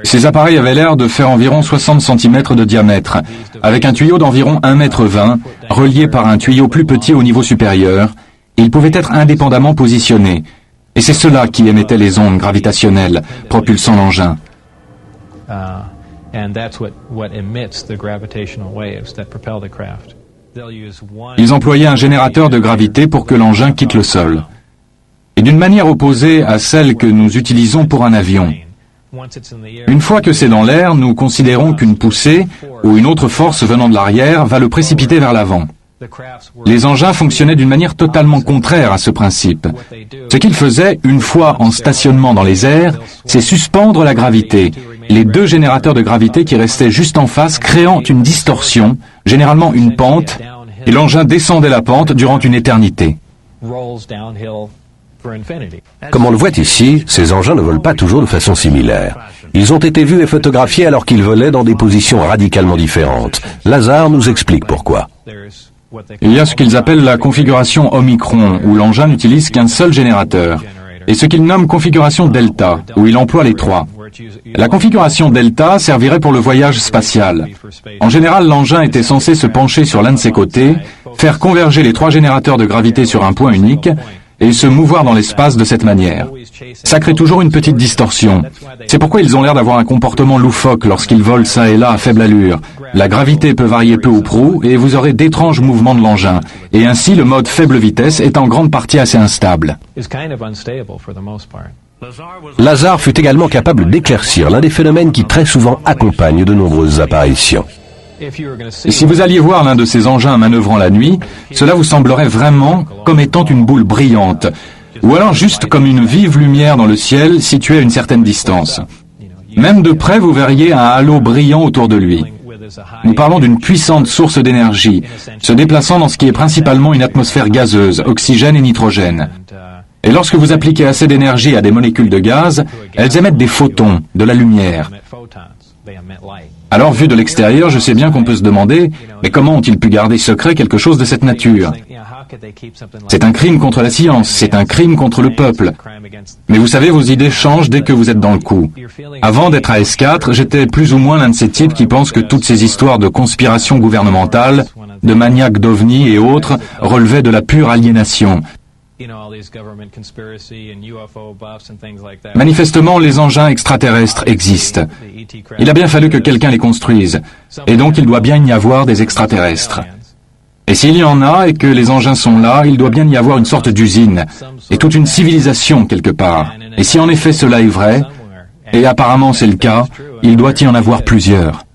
Ces appareils avaient l'air de faire environ 60 cm de diamètre, avec un tuyau d'environ 1,20 m, relié par un tuyau plus petit au niveau supérieur. Ils pouvaient être indépendamment positionnés. Et c'est cela qui émettait les ondes gravitationnelles, propulsant l'engin. Ils employaient un générateur de gravité pour que l'engin quitte le sol. Et d'une manière opposée à celle que nous utilisons pour un avion. Une fois que c'est dans l'air, nous considérons qu'une poussée ou une autre force venant de l'arrière va le précipiter vers l'avant. Les engins fonctionnaient d'une manière totalement contraire à ce principe. Ce qu'ils faisaient, une fois en stationnement dans les airs, c'est suspendre la gravité, les 2 générateurs de gravité qui restaient juste en face, créant une distorsion, généralement une pente, et l'engin descendait la pente durant une éternité. Comme on le voit ici, ces engins ne volent pas toujours de façon similaire. Ils ont été vus et photographiés alors qu'ils volaient dans des positions radicalement différentes. Lazare nous explique pourquoi. Il y a ce qu'ils appellent la configuration Omicron, où l'engin n'utilise qu'un seul générateur, et ce qu'ils nomment configuration Delta, où il emploie les 3. La configuration Delta servirait pour le voyage spatial. En général, l'engin était censé se pencher sur l'un de ses côtés, faire converger les 3 générateurs de gravité sur un point unique, et se mouvoir dans l'espace de cette manière. Ça crée toujours une petite distorsion. C'est pourquoi ils ont l'air d'avoir un comportement loufoque lorsqu'ils volent ça et là à faible allure. La gravité peut varier peu ou prou et vous aurez d'étranges mouvements de l'engin. Et ainsi, le mode faible vitesse est en grande partie assez instable. Lazare fut également capable d'éclaircir l'un des phénomènes qui très souvent accompagnent de nombreuses apparitions. Et si vous alliez voir l'un de ces engins manœuvrant la nuit, cela vous semblerait vraiment comme étant une boule brillante, ou alors juste comme une vive lumière dans le ciel située à une certaine distance. Même de près, vous verriez un halo brillant autour de lui. Nous parlons d'une puissante source d'énergie, se déplaçant dans ce qui est principalement une atmosphère gazeuse, oxygène et nitrogène. Et lorsque vous appliquez assez d'énergie à des molécules de gaz, elles émettent des photons, de la lumière. Alors, vu de l'extérieur, je sais bien qu'on peut se demander, mais comment ont-ils pu garder secret quelque chose de cette nature? C'est un crime contre la science, c'est un crime contre le peuple. Mais vous savez, vos idées changent dès que vous êtes dans le coup. Avant d'être à S4, j'étais plus ou moins l'un de ces types qui pensent que toutes ces histoires de conspiration gouvernementale, de maniaques d'ovnis et autres, relevaient de la pure aliénation. Manifestement, les engins extraterrestres existent. Il a bien fallu que quelqu'un les construise, et donc il doit bien y avoir des extraterrestres. Et s'il y en a et que les engins sont là, il doit bien y avoir une sorte d'usine, et toute une civilisation quelque part. Et si en effet cela est vrai, et apparemment c'est le cas, il doit y en avoir plusieurs.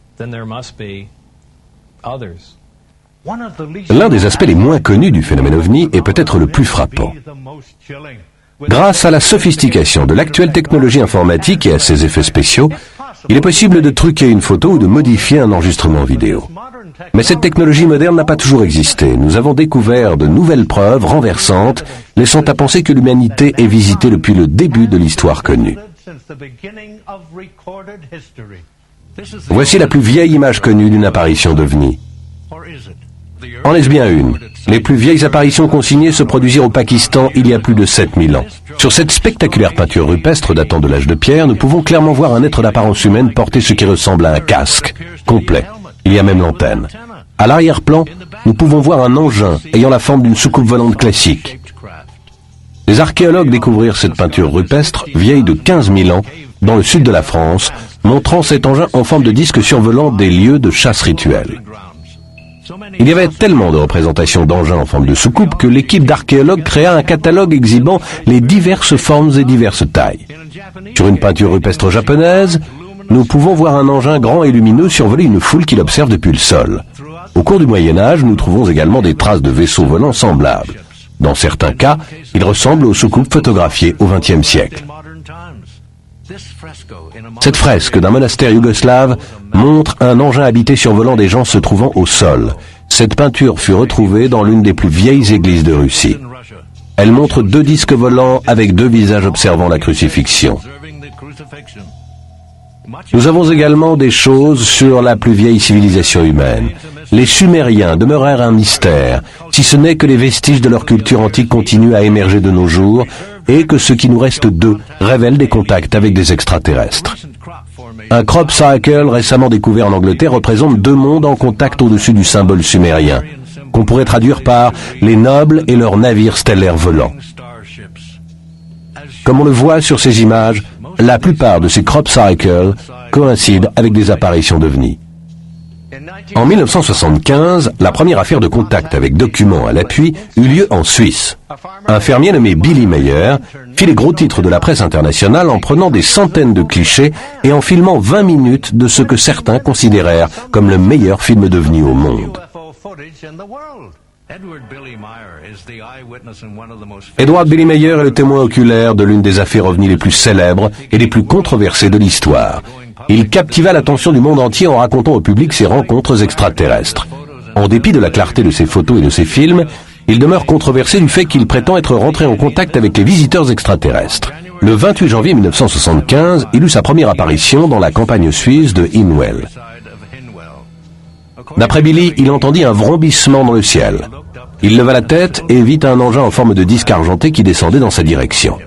L'un des aspects les moins connus du phénomène OVNI est peut-être le plus frappant. Grâce à la sophistication de l'actuelle technologie informatique et à ses effets spéciaux, il est possible de truquer une photo ou de modifier un enregistrement vidéo. Mais cette technologie moderne n'a pas toujours existé. Nous avons découvert de nouvelles preuves renversantes, laissant à penser que l'humanité est visitée depuis le début de l'histoire connue. Voici la plus vieille image connue d'une apparition d'OVNI. En est-ce bien une? Les plus vieilles apparitions consignées se produisirent au Pakistan il y a plus de 7000 ans. Sur cette spectaculaire peinture rupestre datant de l'âge de pierre, nous pouvons clairement voir un être d'apparence humaine porter ce qui ressemble à un casque complet. Il y a même l'antenne. À l'arrière-plan, nous pouvons voir un engin ayant la forme d'une soucoupe volante classique. Les archéologues découvrirent cette peinture rupestre, vieille de 15 000 ans, dans le sud de la France, montrant cet engin en forme de disque survolant des lieux de chasse rituelle. Il y avait tellement de représentations d'engins en forme de soucoupe que l'équipe d'archéologues créa un catalogue exhibant les diverses formes et diverses tailles. Sur une peinture rupestre japonaise, nous pouvons voir un engin grand et lumineux survoler une foule qui l'observe depuis le sol. Au cours du Moyen-Âge, nous trouvons également des traces de vaisseaux volants semblables. Dans certains cas, ils ressemblent aux soucoupes photographiées au XXe siècle. Cette fresque d'un monastère yougoslave montre un engin habité survolant des gens se trouvant au sol. Cette peinture fut retrouvée dans l'une des plus vieilles églises de Russie. Elle montre 2 disques volants avec 2 visages observant la crucifixion. Nous avons également des choses sur la plus vieille civilisation humaine. les Sumériens demeurèrent un mystère, si ce n'est que les vestiges de leur culture antique continuent à émerger de nos jours et que ce qui nous reste d'eux révèle des contacts avec des extraterrestres. Un crop circle récemment découvert en Angleterre représente deux mondes en contact au-dessus du symbole sumérien, qu'on pourrait traduire par les nobles et leurs navires stellaires volants. Comme on le voit sur ces images, la plupart de ces crop circles coïncident avec des apparitions d'ovnis. En 1975, la première affaire de contact avec documents à l'appui eut lieu en Suisse. Un fermier nommé Billy Meyer fit les gros titres de la presse internationale en prenant des centaines de clichés et en filmant 20 minutes de ce que certains considérèrent comme le meilleur film d'ovnis au monde. Edward Billy Meyer est le témoin oculaire de l'une des affaires ovnis les plus célèbres et les plus controversées de l'histoire. Il captiva l'attention du monde entier en racontant au public ses rencontres extraterrestres. En dépit de la clarté de ses photos et de ses films, il demeure controversé du fait qu'il prétend être rentré en contact avec les visiteurs extraterrestres. Le 28 janvier 1975, il eut sa première apparition dans la campagne suisse de Hinwell. D'après Billy, il entendit un vrombissement dans le ciel. Il leva la tête et vit un engin en forme de disque argenté qui descendait dans sa direction.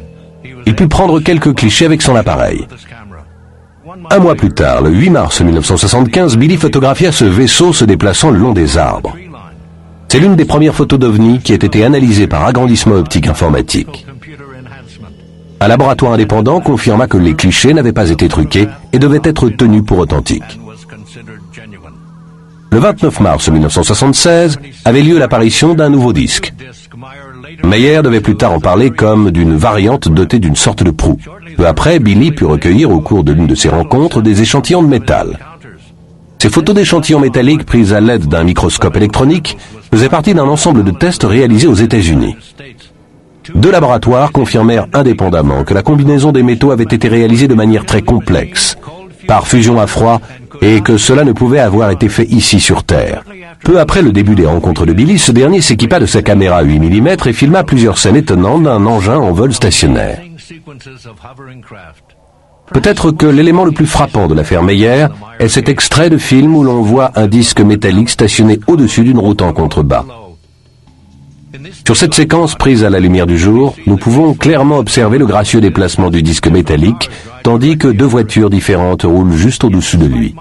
Il put prendre quelques clichés avec son appareil. Un mois plus tard, le 8 mars 1975, Billy photographia ce vaisseau se déplaçant le long des arbres. C'est l'une des premières photos d'OVNI qui ait été analysée par agrandissement optique informatique. Un laboratoire indépendant confirma que les clichés n'avaient pas été truqués et devaient être tenus pour authentiques. Le 29 mars 1976 avait lieu l'apparition d'un nouveau disque. Meyer devait plus tard en parler comme d'une variante dotée d'une sorte de proue. Peu après, Billy put recueillir au cours de l'une de ses rencontres des échantillons de métal. Ces photos d'échantillons métalliques prises à l'aide d'un microscope électronique faisaient partie d'un ensemble de tests réalisés aux États-Unis. Deux laboratoires confirmèrent indépendamment que la combinaison des métaux avait été réalisée de manière très complexe, par fusion à froid, et que cela ne pouvait avoir été fait ici sur Terre. Peu après le début des rencontres de Billy, ce dernier s'équipa de sa caméra 8 mm et filma plusieurs scènes étonnantes d'un engin en vol stationnaire. Peut-être que l'élément le plus frappant de l'affaire Meyer est cet extrait de film où l'on voit un disque métallique stationné au-dessus d'une route en contrebas. Sur cette séquence prise à la lumière du jour, nous pouvons clairement observer le gracieux déplacement du disque métallique, tandis que deux voitures différentes roulent juste au-dessus de lui.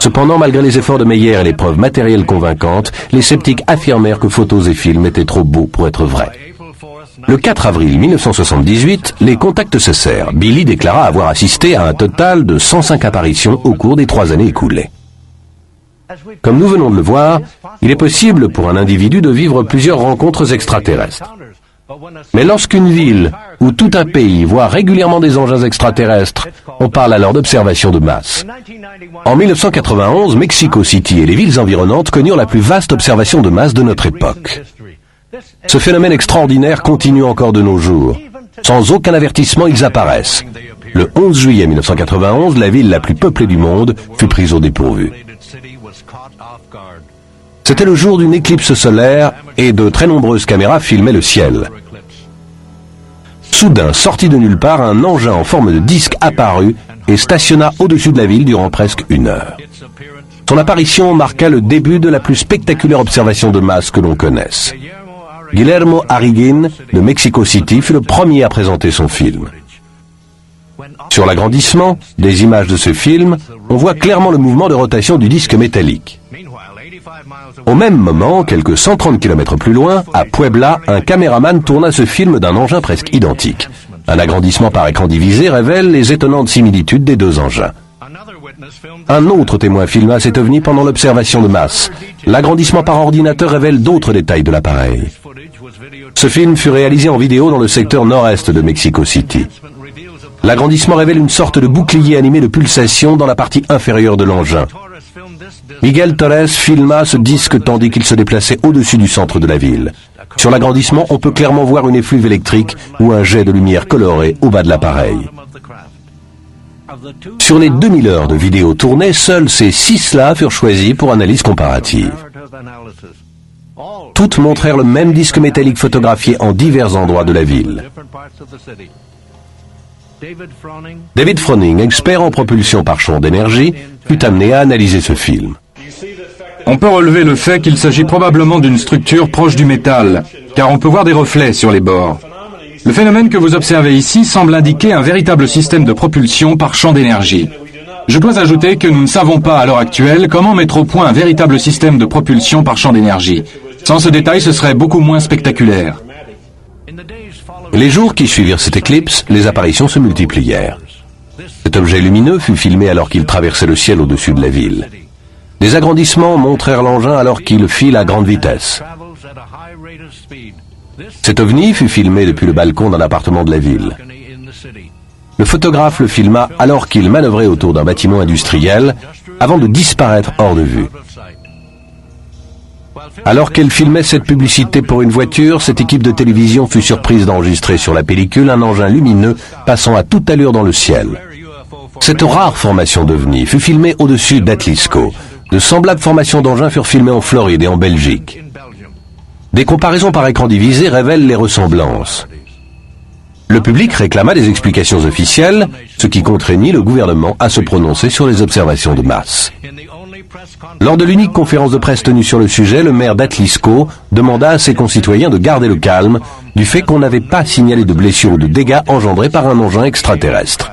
Cependant, malgré les efforts de Meyer et les preuves matérielles convaincantes, les sceptiques affirmèrent que photos et films étaient trop beaux pour être vrais. Le 4 avril 1978, les contacts cessèrent. Billy déclara avoir assisté à un total de 105 apparitions au cours des 3 années écoulées. Comme nous venons de le voir, il est possible pour un individu de vivre plusieurs rencontres extraterrestres. Mais lorsqu'une ville ou tout un pays voit régulièrement des engins extraterrestres, on parle alors d'observation de masse. En 1991, Mexico City et les villes environnantes connurent la plus vaste observation de masse de notre époque. Ce phénomène extraordinaire continue encore de nos jours. Sans aucun avertissement, ils apparaissent. Le 11 juillet 1991, la ville la plus peuplée du monde fut prise au dépourvu. C'était le jour d'une éclipse solaire et de très nombreuses caméras filmaient le ciel. Soudain, sorti de nulle part, un engin en forme de disque apparut et stationna au-dessus de la ville durant presque 1 heure. Son apparition marqua le début de la plus spectaculaire observation de masse que l'on connaisse. Guillermo Arriguin, de Mexico City, fut le premier à présenter son film. Sur l'agrandissement des images de ce film, on voit clairement le mouvement de rotation du disque métallique. Au même moment, quelques 130 km plus loin, à Puebla, un caméraman tourna ce film d'un engin presque identique. Un agrandissement par écran divisé révèle les étonnantes similitudes des deux engins. Un autre témoin filma cet ovni pendant l'observation de masse. L'agrandissement par ordinateur révèle d'autres détails de l'appareil. Ce film fut réalisé en vidéo dans le secteur nord-est de Mexico City. L'agrandissement révèle une sorte de bouclier animé de pulsations dans la partie inférieure de l'engin. Miguel Torres filma ce disque tandis qu'il se déplaçait au-dessus du centre de la ville. Sur l'agrandissement, on peut clairement voir une effluve électrique ou un jet de lumière colorée au bas de l'appareil. Sur les 2000 heures de vidéos tournées, seuls ces 6-là furent choisis pour analyse comparative. Toutes montrèrent le même disque métallique photographié en divers endroits de la ville. David Froning, expert en propulsion par champ d'énergie, fut amené à analyser ce film. On peut relever le fait qu'il s'agit probablement d'une structure proche du métal, car on peut voir des reflets sur les bords. Le phénomène que vous observez ici semble indiquer un véritable système de propulsion par champ d'énergie. Je dois ajouter que nous ne savons pas à l'heure actuelle comment mettre au point un véritable système de propulsion par champ d'énergie. Sans ce détail, ce serait beaucoup moins spectaculaire. Les jours qui suivirent cette éclipse, les apparitions se multiplièrent. Cet objet lumineux fut filmé alors qu'il traversait le ciel au-dessus de la ville. Des agrandissements montrèrent l'engin alors qu'il file à grande vitesse. Cet ovni fut filmé depuis le balcon d'un appartement de la ville. Le photographe le filma alors qu'il manœuvrait autour d'un bâtiment industriel avant de disparaître hors de vue. Alors qu'elle filmait cette publicité pour une voiture, cette équipe de télévision fut surprise d'enregistrer sur la pellicule un engin lumineux passant à toute allure dans le ciel. Cette rare formation d'ovni fut filmée au-dessus d'Atlisco. De semblables formations d'engins furent filmées en Floride et en Belgique. Des comparaisons par écran divisé révèlent les ressemblances. Le public réclama des explications officielles, ce qui contraignit le gouvernement à se prononcer sur les observations de masse. Lors de l'unique conférence de presse tenue sur le sujet, le maire d'Atlisco demanda à ses concitoyens de garder le calme du fait qu'on n'avait pas signalé de blessures ou de dégâts engendrés par un engin extraterrestre.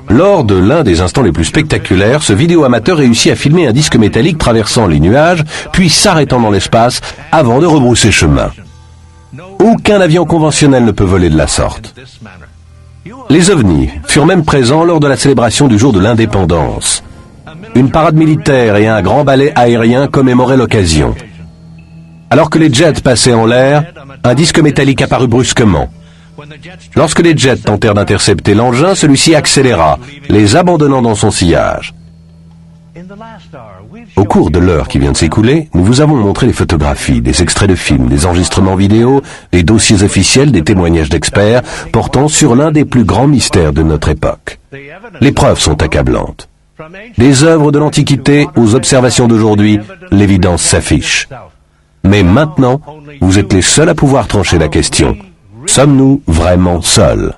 Lors de l'un des instants les plus spectaculaires, ce vidéo-amateur réussit à filmer un disque métallique traversant les nuages, puis s'arrêtant dans l'espace avant de rebrousser chemin. Aucun avion conventionnel ne peut voler de la sorte. Les ovnis furent même présents lors de la célébration du jour de l'indépendance. Une parade militaire et un grand ballet aérien commémoraient l'occasion. Alors que les jets passaient en l'air, un disque métallique apparut brusquement. Lorsque les jets tentèrent d'intercepter l'engin, celui-ci accéléra, les abandonnant dans son sillage. Au cours de l'heure qui vient de s'écouler, nous vous avons montré des photographies, des extraits de films, des enregistrements vidéo, des dossiers officiels, des témoignages d'experts portant sur l'un des plus grands mystères de notre époque. Les preuves sont accablantes. Des œuvres de l'Antiquité aux observations d'aujourd'hui, l'évidence s'affiche. Mais maintenant, vous êtes les seuls à pouvoir trancher la question. Sommes-nous vraiment seuls ?